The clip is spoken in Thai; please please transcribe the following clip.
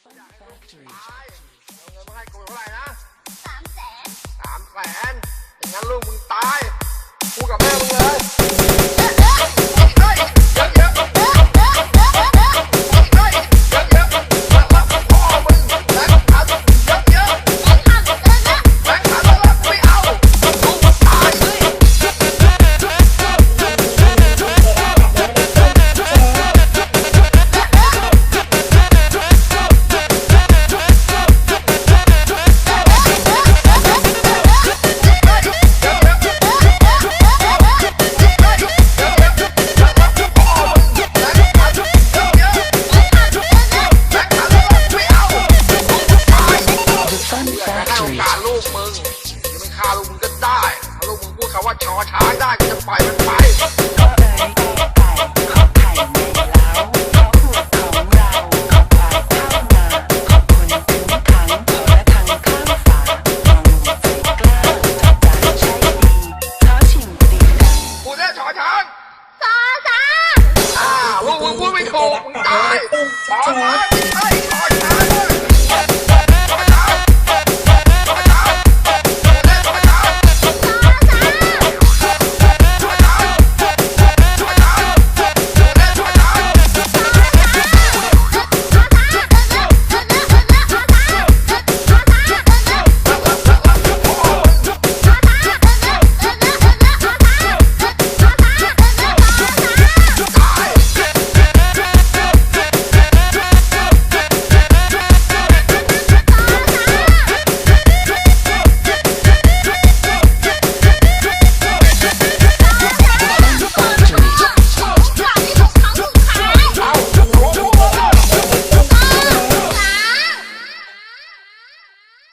ตายเอาเงินมาให้กูเท่าไหร่นะ300,000300,000อย่างนั้นลูกมึงตายพูดกับแม่มึงเลยลูกมึงจะไม่ฆ่าลูกมึงก็ได้ถ้าลูกมึงพูดคำว่าชอช้างได้ก็จะปล่อยมันไปพูดได้ชอช้างซอสาลูกมึงพูดไม่ถูกมึงตายชอช้าง